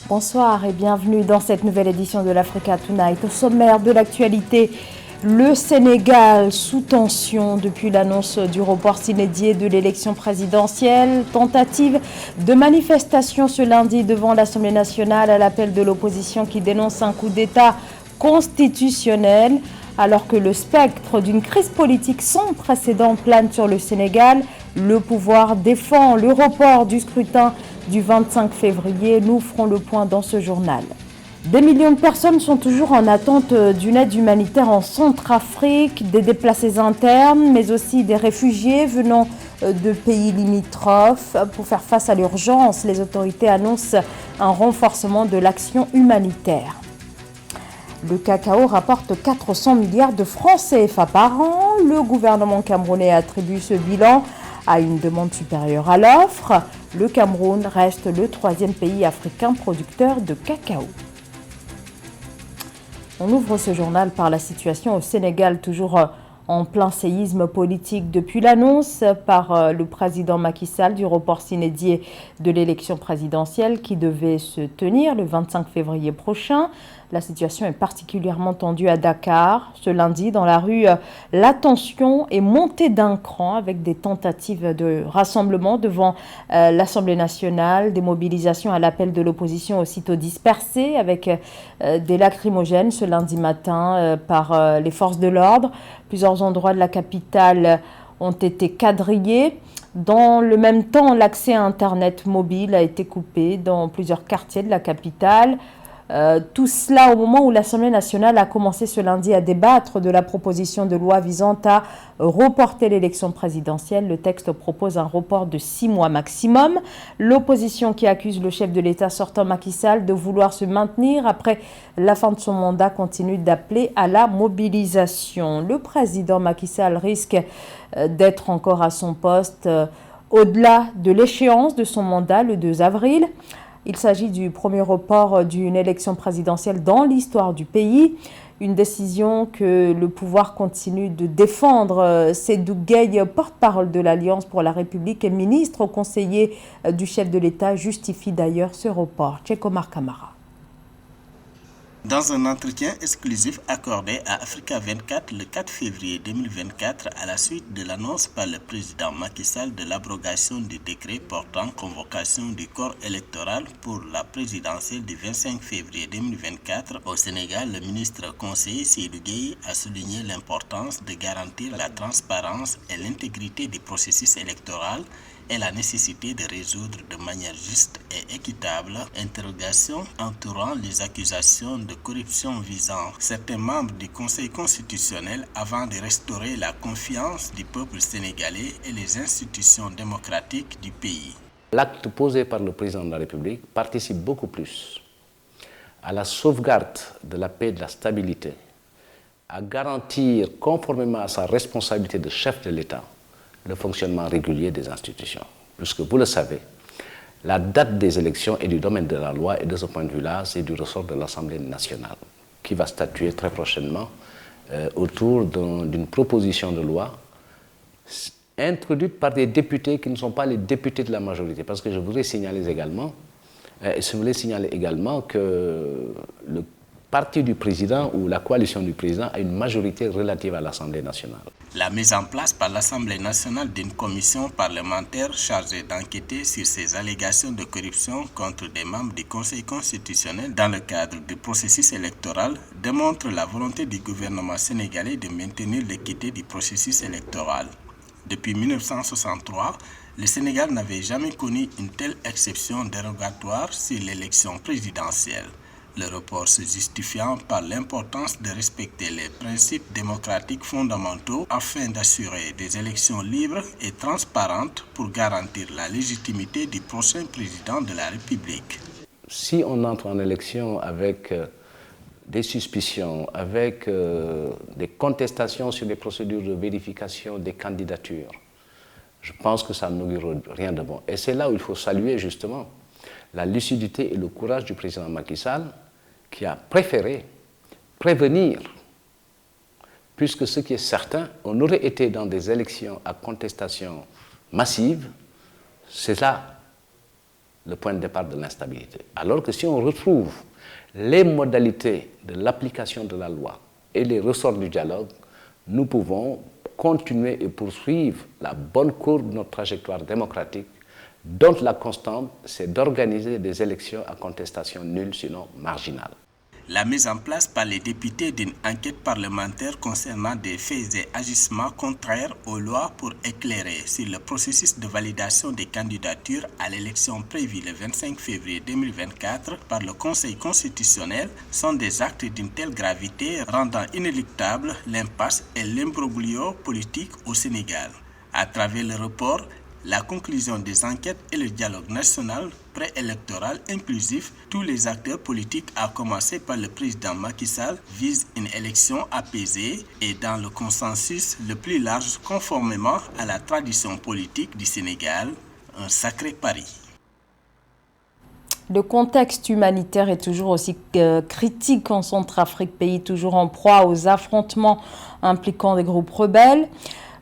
Bonsoir et bienvenue dans cette nouvelle édition de l'Africa Tonight. Au sommaire de l'actualité, le Sénégal sous tension depuis l'annonce du report inédit de l'élection présidentielle. Tentative de manifestation ce lundi devant l'Assemblée nationale à l'appel de l'opposition qui dénonce un coup d'État constitutionnel. Alors que le spectre d'une crise politique sans précédent plane sur le Sénégal, le pouvoir défend le report du scrutin du 25 février. Nous ferons le point dans ce journal. Des millions de personnes sont toujours en attente d'une aide humanitaire en Centrafrique, des déplacés internes, mais aussi des réfugiés venant de pays limitrophes. Pour faire face à l'urgence, les autorités annoncent un renforcement de l'action humanitaire. Le cacao rapporte 400 milliards de francs CFA par an. Le gouvernement camerounais attribue ce bilan à une demande supérieure à l'offre. Le Cameroun reste le 3e pays africain producteur de cacao. On ouvre ce journal par la situation au Sénégal, toujours en plein séisme politique depuis l'annonce par le président Macky Sall du report inédit de l'élection présidentielle qui devait se tenir le 25 février prochain. La situation est particulièrement tendue à Dakar. Ce lundi, dans la rue, la tension est montée d'un cran avec des tentatives de rassemblement devant l'Assemblée nationale, des mobilisations à l'appel de l'opposition aussitôt dispersées avec des lacrymogènes ce lundi matin par les forces de l'ordre. Plusieurs endroits de la capitale ont été quadrillés. Dans le même temps, l'accès à Internet mobile a été coupé dans plusieurs quartiers de la capitale. Tout cela au moment où l'Assemblée nationale a commencé ce lundi à débattre de la proposition de loi visant à reporter l'élection présidentielle. Le texte propose un report de 6 mois maximum. L'opposition qui accuse le chef de l'État sortant Macky Sall de vouloir se maintenir après la fin de son mandat continue d'appeler à la mobilisation. Le président Macky Sall risque d'être encore à son poste au-delà de l'échéance de son mandat le 2 avril. Il s'agit du premier report d'une élection présidentielle dans l'histoire du pays. Une décision que le pouvoir continue de défendre. Seydou Gueye, porte-parole de l'Alliance pour la République et ministre conseiller du chef de l'État, justifie d'ailleurs ce report. Chekomar Kamara. Dans un entretien exclusif accordé à Africa 24 le 4 février 2024, à la suite de l'annonce par le président Macky Sall de l'abrogation du décret portant convocation du corps électoral pour la présidentielle du 25 février 2024 au Sénégal, le ministre conseiller Seydou Gueye a souligné l'importance de garantir la transparence et l'intégrité du processus électoral et la nécessité de résoudre de manière juste et équitable interrogations entourant les accusations de corruption visant certains membres du Conseil constitutionnel avant de restaurer la confiance du peuple sénégalais et les institutions démocratiques du pays. L'acte posé par le président de la République participe beaucoup plus à la sauvegarde de la paix et de la stabilité, à garantir conformément à sa responsabilité de chef de l'État le fonctionnement régulier des institutions. Puisque vous le savez, la date des élections est du domaine de la loi et de ce point de vue-là, c'est du ressort de l'Assemblée nationale qui va statuer très prochainement autour d'une proposition de loi introduite par des députés qui ne sont pas les députés de la majorité. Parce que je voudrais signaler également que le parti du président ou la coalition du président a une majorité relative à l'Assemblée nationale. La mise en place par l'Assemblée nationale d'une commission parlementaire chargée d'enquêter sur ces allégations de corruption contre des membres du Conseil constitutionnel dans le cadre du processus électoral démontre la volonté du gouvernement sénégalais de maintenir l'équité du processus électoral. Depuis 1963, le Sénégal n'avait jamais connu une telle exception dérogatoire sur l'élection présidentielle. Le report se justifiant par l'importance de respecter les principes démocratiques fondamentaux afin d'assurer des élections libres et transparentes pour garantir la légitimité du prochain président de la République. Si on entre en élection avec des suspicions, avec des contestations sur les procédures de vérification des candidatures, je pense que ça n'augure rien de bon. Et c'est là où il faut saluer justement la lucidité et le courage du président Macky Sall qui a préféré prévenir, puisque ce qui est certain, on aurait été dans des élections à contestation massive, cela le point de départ de l'instabilité. Alors que si on retrouve les modalités de l'application de la loi et les ressorts du dialogue, nous pouvons continuer et poursuivre la bonne courbe de notre trajectoire démocratique, dont la constante, c'est d'organiser des élections à contestation nulle, sinon marginale. La mise en place par les députés d'une enquête parlementaire concernant des faits et agissements contraires aux lois pour éclairer sur le processus de validation des candidatures à l'élection prévue le 25 février 2024 par le Conseil constitutionnel sont des actes d'une telle gravité rendant inéluctable l'impasse et l'imbroglio politique au Sénégal. À travers le report, la conclusion des enquêtes et le dialogue national préélectoral inclusif, tous les acteurs politiques, à commencer par le président Macky Sall, visent une élection apaisée et dans le consensus le plus large conformément à la tradition politique du Sénégal, un sacré pari. Le contexte humanitaire est toujours aussi critique en Centrafrique, pays toujours en proie aux affrontements impliquant des groupes rebelles.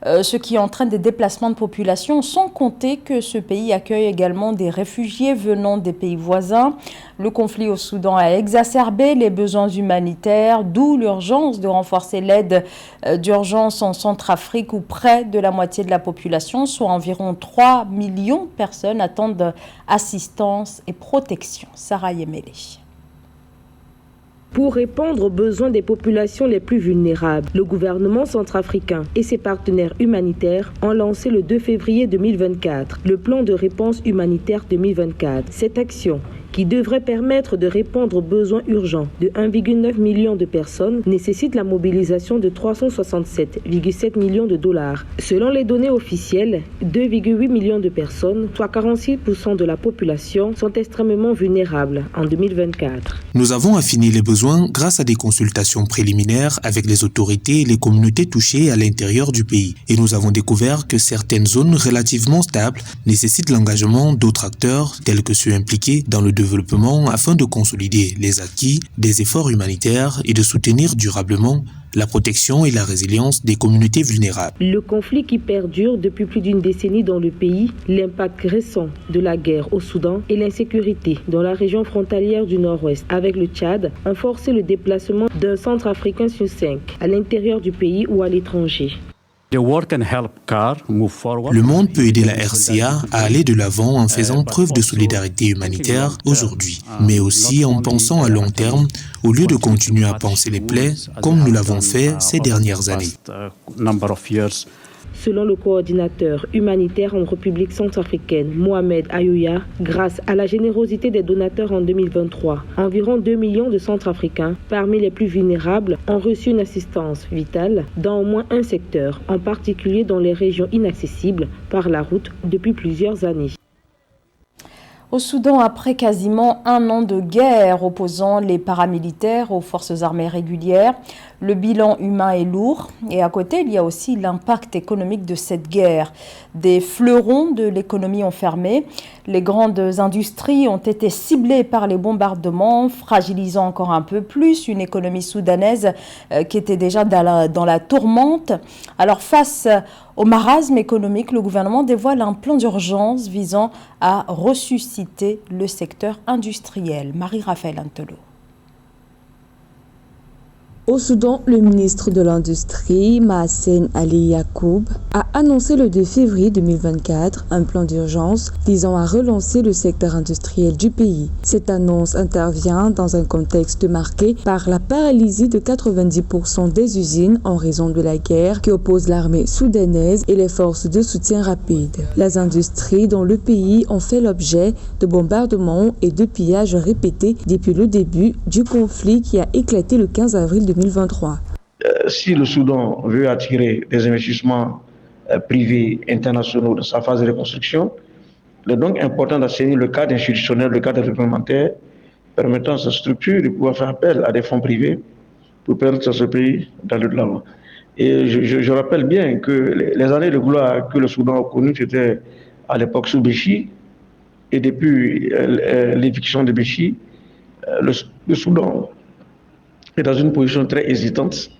Ce qui entraîne des déplacements de population, sans compter que ce pays accueille également des réfugiés venant des pays voisins. Le conflit au Soudan a exacerbé les besoins humanitaires, d'où l'urgence de renforcer l'aide d'urgence en Centrafrique où près de la moitié de la population, soit environ 3 millions de personnes, attendent assistance et protection. Sarah Yemele. Pour répondre aux besoins des populations les plus vulnérables, le gouvernement centrafricain et ses partenaires humanitaires ont lancé le 2 février 2024 le plan de réponse humanitaire 2024. Cette action, qui devrait permettre de répondre aux besoins urgents de 1,9 million de personnes, nécessite la mobilisation de 367,7 millions de dollars. Selon les données officielles, 2,8 millions de personnes, soit 46% de la population, sont extrêmement vulnérables en 2024. Nous avons affiné les besoins grâce à des consultations préliminaires avec les autorités et les communautés touchées à l'intérieur du pays. Et nous avons découvert que certaines zones relativement stables nécessitent l'engagement d'autres acteurs tels que ceux impliqués dans le développement afin de consolider les acquis des efforts humanitaires et de soutenir durablement la protection et la résilience des communautés vulnérables. Le conflit qui perdure depuis plus d'une décennie dans le pays, l'impact récent de la guerre au Soudan et l'insécurité dans la région frontalière du Nord-Ouest avec le Tchad ont forcé le déplacement d'un Centrafricain sur 5 à l'intérieur du pays ou à l'étranger. Le monde peut aider la RCA à aller de l'avant en faisant preuve de solidarité humanitaire aujourd'hui, mais aussi en pensant à long terme, au lieu de continuer à panser les plaies comme nous l'avons fait ces dernières années. Selon le coordinateur humanitaire en République centrafricaine, Mohamed Ayouya, grâce à la générosité des donateurs en 2023, environ 2 millions de Centrafricains, parmi les plus vulnérables, ont reçu une assistance vitale dans au moins un secteur, en particulier dans les régions inaccessibles par la route depuis plusieurs années. Au Soudan, après quasiment un an de guerre opposant les paramilitaires aux forces armées régulières, le bilan humain est lourd et à côté, il y a aussi l'impact économique de cette guerre. Des fleurons de l'économie ont fermé, les grandes industries ont été ciblées par les bombardements, fragilisant encore un peu plus une économie soudanaise qui était déjà dans la tourmente. Alors face au marasme économique, le gouvernement dévoile un plan d'urgence visant à ressusciter le secteur industriel. Marie-Raphaël Antolo. Au Soudan, le ministre de l'Industrie, Mahassen Ali Yacoub, a annoncé le 2 février 2024 un plan d'urgence visant à relancer le secteur industriel du pays. Cette annonce intervient dans un contexte marqué par la paralysie de 90% des usines en raison de la guerre qui oppose l'armée soudanaise et les forces de soutien rapide. Les industries dans le pays ont fait l'objet de bombardements et de pillages répétés depuis le début du conflit qui a éclaté le 15 avril 2023. Si le Soudan veut attirer des investissements privés internationaux dans sa phase de reconstruction, il est donc important d'assainir le cadre institutionnel, le cadre réglementaire, permettant à cette structure de pouvoir faire appel à des fonds privés pour permettre à ce pays d'aller de l'avant. Et je rappelle bien que les années de gloire que le Soudan a connues, c'était à l'époque sous Béchi, et depuis l'éviction de Béchi, le Soudan est dans une position très hésitante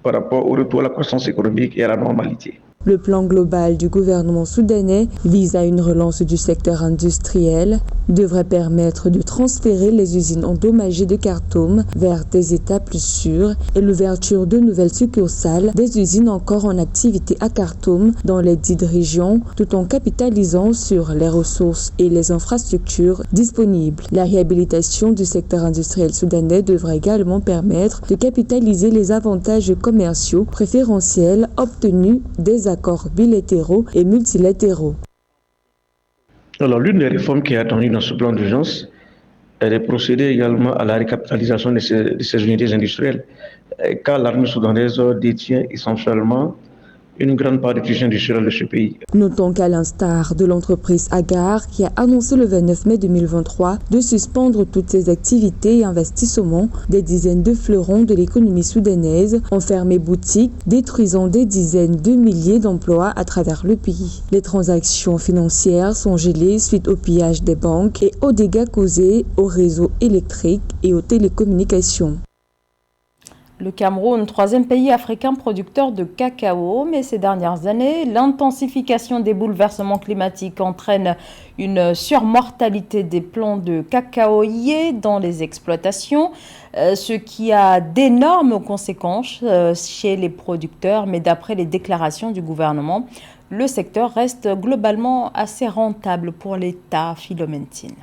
par rapport au retour à la croissance économique et à la normalité. Le plan global du gouvernement soudanais vise à une relance du secteur industriel, devrait permettre de transférer les usines endommagées de Khartoum vers des États plus sûrs et l'ouverture de nouvelles succursales des usines encore en activité à Khartoum dans les dites régions, tout en capitalisant sur les ressources et les infrastructures disponibles. La réhabilitation du secteur industriel soudanais devrait également permettre de capitaliser les avantages commerciaux préférentiels obtenus des accords bilatéraux et multilatéraux. Alors, l'une des réformes qui est attendue dans ce plan d'urgence est de procéder également à la récapitalisation de ces unités industrielles, car l'armée soudanaise détient essentiellement une grande part des tissus industriels de ce pays. Notons qu'à l'instar de l'entreprise Agar, qui a annoncé le 29 mai 2023 de suspendre toutes ses activités et investissements, des dizaines de fleurons de l'économie soudanaise ont fermé boutique, détruisant des dizaines de milliers d'emplois à travers le pays. Les transactions financières sont gelées suite au pillage des banques et aux dégâts causés aux réseaux électriques et aux télécommunications. Le Cameroun, troisième pays africain producteur de cacao, mais ces dernières années, l'intensification des bouleversements climatiques entraîne une surmortalité des plants de cacaoyer dans les exploitations, ce qui a d'énormes conséquences chez les producteurs. Mais d'après les déclarations du gouvernement, le secteur reste globalement assez rentable pour l'État. Philomentine.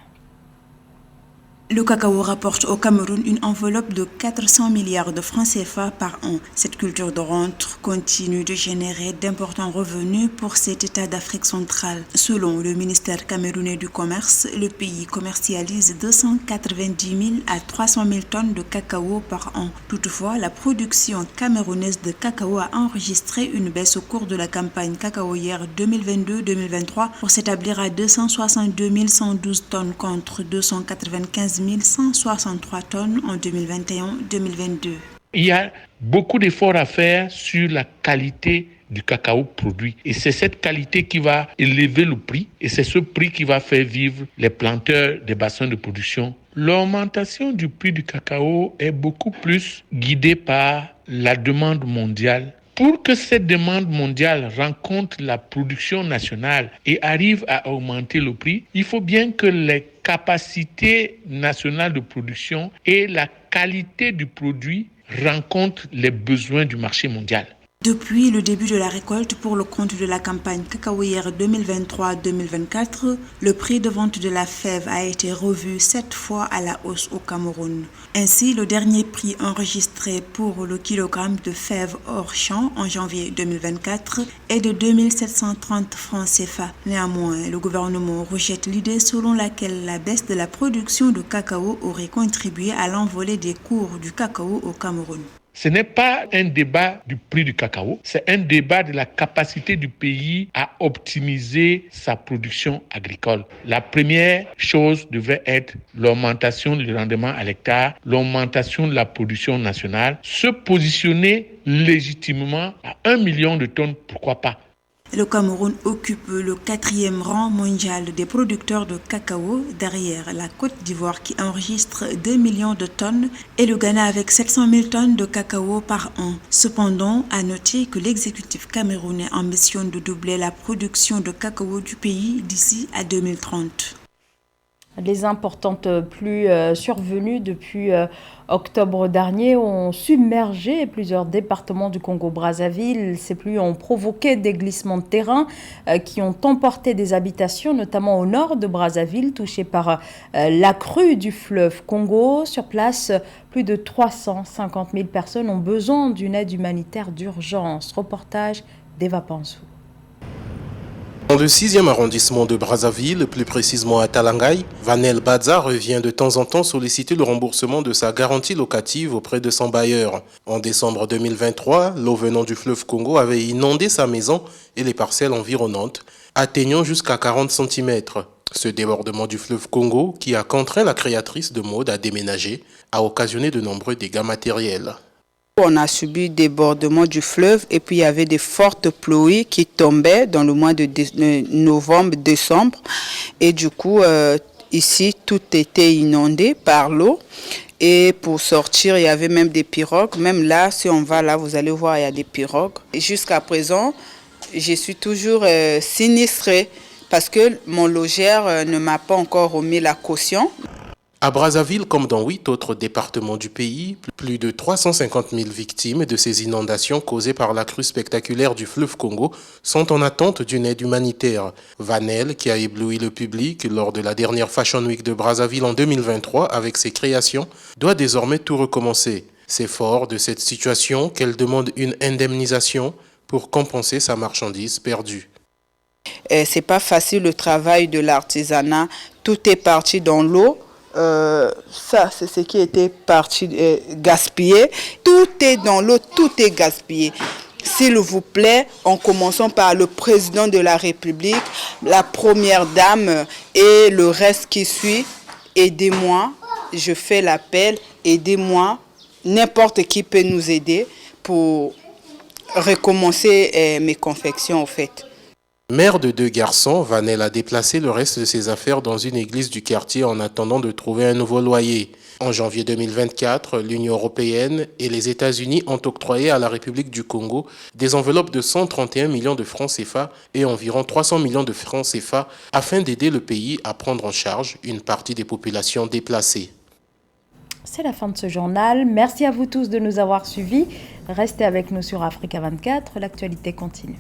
Le cacao rapporte au Cameroun une enveloppe de 400 milliards de francs CFA par an. Cette culture de rente continue de générer d'importants revenus pour cet État d'Afrique centrale. Selon le ministère camerounais du Commerce, le pays commercialise 290 000 à 300 000 tonnes de cacao par an. Toutefois, la production camerounaise de cacao a enregistré une baisse au cours de la campagne cacaoyère 2022-2023 pour s'établir à 262 112 tonnes contre 295 163 tonnes en 2021-2022. Il y a beaucoup d'efforts à faire sur la qualité du cacao produit. Et c'est cette qualité qui va élever le prix et c'est ce prix qui va faire vivre les planteurs des bassins de production. L'augmentation du prix du cacao est beaucoup plus guidée par la demande mondiale. Pour que cette demande mondiale rencontre la production nationale et arrive à augmenter le prix, il faut bien que les capacités nationales de production et la qualité du produit rencontrent les besoins du marché mondial. Depuis le début de la récolte pour le compte de la campagne cacaoyère 2023-2024, le prix de vente de la fève a été revu 7 fois à la hausse au Cameroun. Ainsi, le dernier prix enregistré pour le kilogramme de fève hors champ en janvier 2024 est de 2730 francs CFA. Néanmoins, le gouvernement rejette l'idée selon laquelle la baisse de la production de cacao aurait contribué à l'envolée des cours du cacao au Cameroun. Ce n'est pas un débat du prix du cacao, c'est un débat de la capacité du pays à optimiser sa production agricole. La première chose devrait être l'augmentation du rendement à l'hectare, l'augmentation de la production nationale, se positionner légitimement à 1 million de tonnes, pourquoi pas. Le Cameroun occupe le 4e rang mondial des producteurs de cacao, derrière la Côte d'Ivoire qui enregistre 2 millions de tonnes et le Ghana avec 700 000 tonnes de cacao par an. Cependant, à noter que l'exécutif camerounais ambitionne de doubler la production de cacao du pays d'ici à 2030. Les importantes pluies survenues depuis octobre dernier ont submergé plusieurs départements du Congo-Brazzaville. Ces pluies ont provoqué des glissements de terrain qui ont emporté des habitations, notamment au nord de Brazzaville, touchées par la crue du fleuve Congo. Sur place, plus de 350 000 personnes ont besoin d'une aide humanitaire d'urgence. Reportage d'Eva Pansou. Dans le 6e arrondissement de Brazzaville, plus précisément à Talangaï, Vanel Badza revient de temps en temps solliciter le remboursement de sa garantie locative auprès de son bailleur. En décembre 2023, l'eau venant du fleuve Congo avait inondé sa maison et les parcelles environnantes, atteignant jusqu'à 40 cm. Ce débordement du fleuve Congo, qui a contraint la créatrice de mode à déménager, a occasionné de nombreux dégâts matériels. On a subi le débordement du fleuve et puis il y avait des fortes pluies qui tombaient dans le mois de novembre-décembre. Et du coup, ici, tout était inondé par l'eau. Et pour sortir, il y avait même des pirogues. Même là, si on va là, vous allez voir, il y a des pirogues. Et jusqu'à présent, je suis toujours sinistrée parce que mon logeur ne m'a pas encore remis la caution. À Brazzaville, comme dans 8 autres départements du pays, plus de 350 000 victimes de ces inondations causées par la crue spectaculaire du fleuve Congo sont en attente d'une aide humanitaire. Vanel, qui a ébloui le public lors de la dernière Fashion Week de Brazzaville en 2023 avec ses créations, doit désormais tout recommencer. C'est fort de cette situation qu'elle demande une indemnisation pour compenser sa marchandise perdue. C'est pas facile le travail de l'artisanat, tout est parti dans l'eau. Ça, c'est ce qui était parti gaspillé. Tout est dans l'eau, tout est gaspillé. S'il vous plaît, en commençant par le président de la République, la première dame et le reste qui suit, aidez-moi, je fais l'appel, aidez-moi, n'importe qui peut nous aider pour recommencer mes confections au fait. Mère de 2 garçons, Vanel a déplacé le reste de ses affaires dans une église du quartier en attendant de trouver un nouveau loyer. En janvier 2024, l'Union européenne et les États-Unis ont octroyé à la République du Congo des enveloppes de 131 millions de francs CFA et environ 300 millions de francs CFA afin d'aider le pays à prendre en charge une partie des populations déplacées. C'est la fin de ce journal. Merci à vous tous de nous avoir suivis. Restez avec nous sur Africa 24. L'actualité continue.